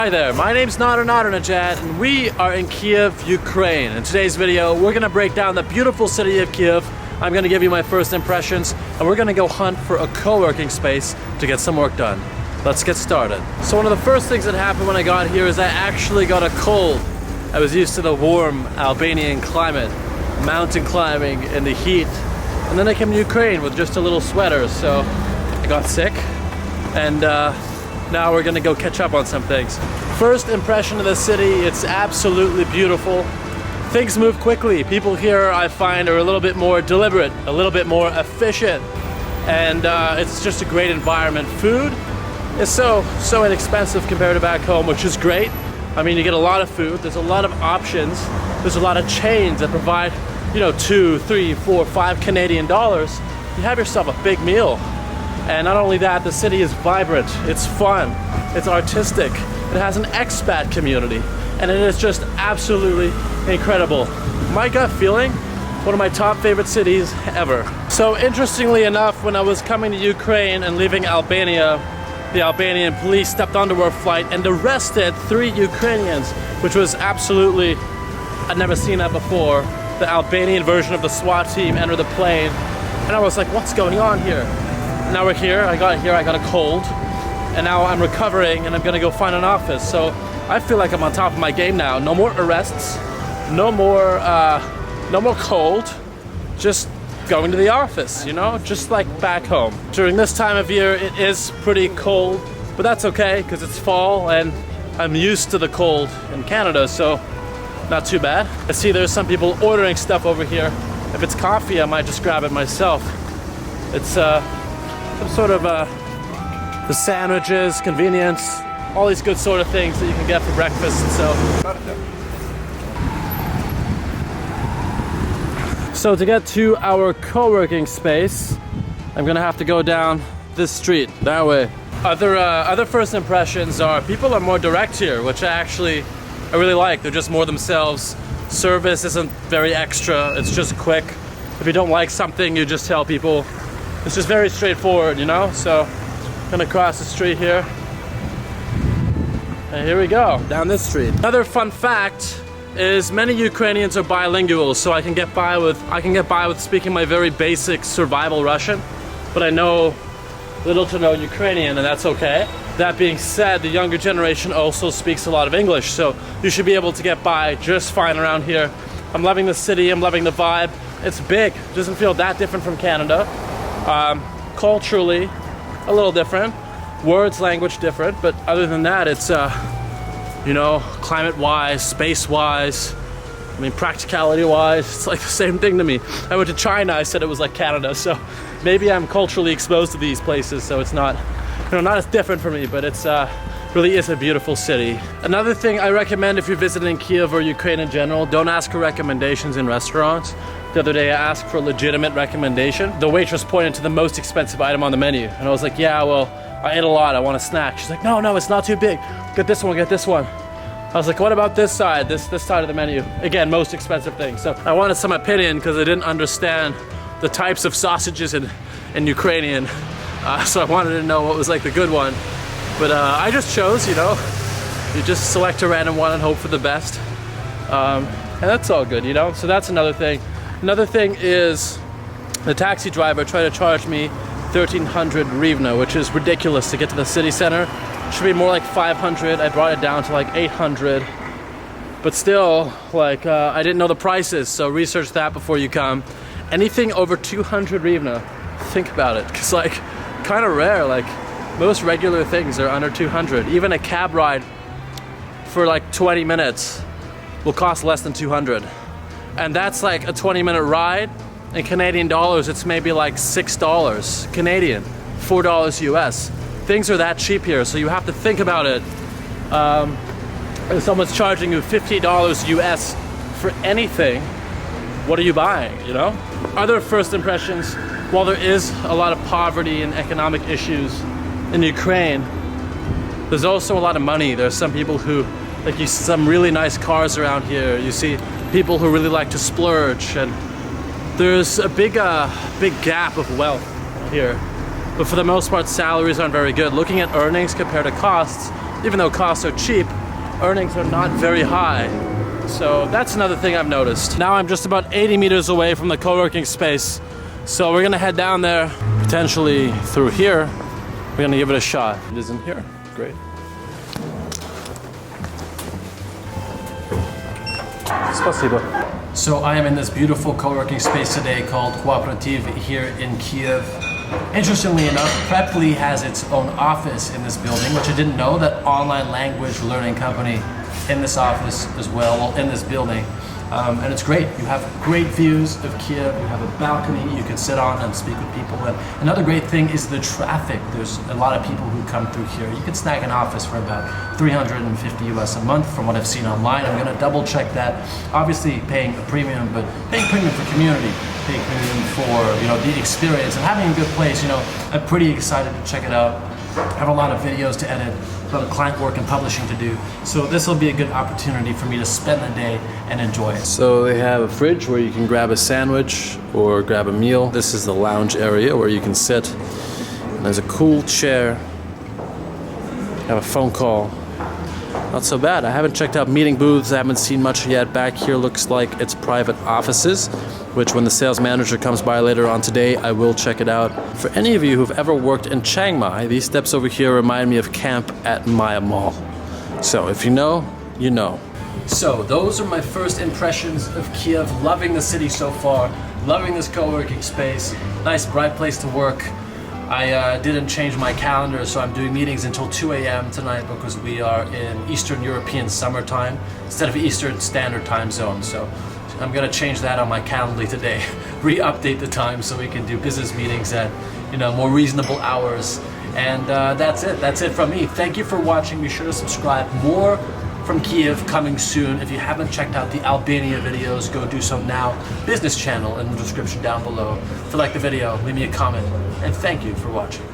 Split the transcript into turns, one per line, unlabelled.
Hi there, my name's Nadernejad and we are in Kyiv, Ukraine. In today's video, we're gonna break down the beautiful city of Kyiv. I'm gonna give you my first impressions and we're gonna go hunt for a co-working space to get some work done. Let's get started. So one of the first things that happened when I got here is I actually got a cold. I was used to the warm Albanian climate, mountain climbing in the heat. And then I came to Ukraine with just a little sweater, so I got sick. And now we're gonna go catch up on some things. First impression of the city, it's absolutely beautiful. Things move quickly. People here, I find, are a little bit more deliberate, a little bit more efficient. And it's just a great environment. Food is so inexpensive compared to back home, which is great. I mean, you get a lot of food, there's a lot of options, there's a lot of chains that provide, you know, 2, 3, 4, 5 Canadian dollars. You have yourself a big meal. And not only that, the city is vibrant, it's fun, it's artistic, it has an expat community, and it is just absolutely incredible. My gut feeling, one of my top favorite cities ever. So interestingly enough, when I was coming to Ukraine and leaving Albania, the Albanian police stepped onto our flight and arrested 3 Ukrainians, which was absolutely, I'd never seen that before. The Albanian version of the SWAT team entered the plane, and I was like, what's going on here? Now we're here, I got a cold, and now I'm recovering and I'm gonna go find an office. So I feel like I'm on top of my game now. No more arrests, no more cold, just going to the office, you know, just like back home. During this time of year, it is pretty cold, but that's okay because it's fall and I'm used to the cold in Canada, so not too bad. I see there's some people ordering stuff over here. If it's coffee, I might just grab it myself. It's some sort of the sandwiches, convenience, all these good sort of things that you can get for breakfast. So to get to our co-working space, I'm gonna have to go down this street, that way. Other first impressions are people are more direct here, which I really like. They're just more themselves. Service isn't very extra, it's just quick. If you don't like something, you just tell people. It's just very straightforward, you know? So, I'm gonna cross the street here. And here we go, down this street. Another fun fact is many Ukrainians are bilingual, so I can get by with speaking my very basic survival Russian, but I know little to no Ukrainian, and that's okay. That being said, the younger generation also speaks a lot of English, so you should be able to get by just fine around here. I'm loving the city, I'm loving the vibe. It's big, it doesn't feel that different from Canada. Culturally, a little different. Words, language different, but other than that, it's, you know, climate-wise, space-wise, I mean, practicality-wise, it's like the same thing to me. I went to China, I said it was like Canada, so maybe I'm culturally exposed to these places, so it's not, you know, not as different for me, but it's really is a beautiful city. Another thing I recommend if you're visiting Kyiv or Ukraine in general, don't ask for recommendations in restaurants. The other day I asked for a legitimate recommendation. The waitress pointed to the most expensive item on the menu, and I was like, yeah, well, I ate a lot, I want a snack. She's like, no, it's not too big. Get this one, get this one. I was like, what about this side, this side of the menu? Again, most expensive thing. So I wanted some opinion because I didn't understand the types of sausages in Ukrainian. So I wanted to know what was like the good one. But I just chose, you know, you just select a random one and hope for the best. And that's all good, you know? So that's another thing. Another thing is the taxi driver tried to charge me 1,300 hryvnia, which is ridiculous to get to the city center. It should be more like 500. I brought it down to like 800. But still, like, I didn't know the prices, so research that before you come. Anything over 200 hryvnia, think about it. Because, like, kind of rare. Like, most regular things are under 200. Even a cab ride for like 20 minutes will cost less than 200. And that's like a 20-minute ride. In Canadian dollars, it's maybe like $6 Canadian, $4 US. Things are that cheap here, so you have to think about it. If someone's charging you $50 US for anything, what are you buying, you know? Other first impressions, while there is a lot of poverty and economic issues in Ukraine, there's also a lot of money. There's some people who, like, you see some really nice cars around here. You see people who really like to splurge, and there's a big gap of wealth here. But for the most part, salaries aren't very good. Looking at earnings compared to costs, even though costs are cheap, earnings are not very high. So that's another thing I've noticed. Now I'm just about 80 meters away from the co-working space. So we're gonna head down there, potentially through here. We're gonna give it a shot. It isn't here, great. Спасибо. So I am in this beautiful co-working space today called Coworking here in Kyiv. Interestingly enough, Preply has its own office in this building, which I didn't know, that online language learning company in this office as well, in this building. And it's great. You have great views of Kyiv. You have a balcony you can sit on and speak with people. And another great thing is the traffic. There's a lot of people who come through here. You can snag an office for about $350 US a month from what I've seen online. I'm gonna double check that. Obviously paying a premium, but paying premium for community, paying premium for, you know, the experience and having a good place. You know, I'm pretty excited to check it out. I have a lot of videos to edit, a lot of client work and publishing to do. So this will be a good opportunity for me to spend the day and enjoy it. So they have a fridge where you can grab a sandwich or grab a meal. This is the lounge area where you can sit. And there's a cool chair. Have a phone call. Not so bad. I haven't checked out meeting booths. I haven't seen much yet. Back here looks like it's private offices, which when the sales manager comes by later on today, I will check it out. For any of you who've ever worked in Chiang Mai, these steps over here remind me of camp at Maya Mall. So if you know, you know. So those are my first impressions of Kyiv. Loving the city so far, loving this co-working space. Nice bright place to work. I didn't change my calendar, so I'm doing meetings until 2 a.m. tonight because we are in Eastern European summertime instead of Eastern Standard Time Zone. So I'm gonna change that on my calendar today, re-update the time so we can do business meetings at, you know, more reasonable hours. And that's it from me. Thank you for watching. Be sure to subscribe. More from Kyiv coming soon. If you haven't checked out the Albania videos, go do so now. Business channel in the description down below. If you like the video, leave me a comment, and thank you for watching.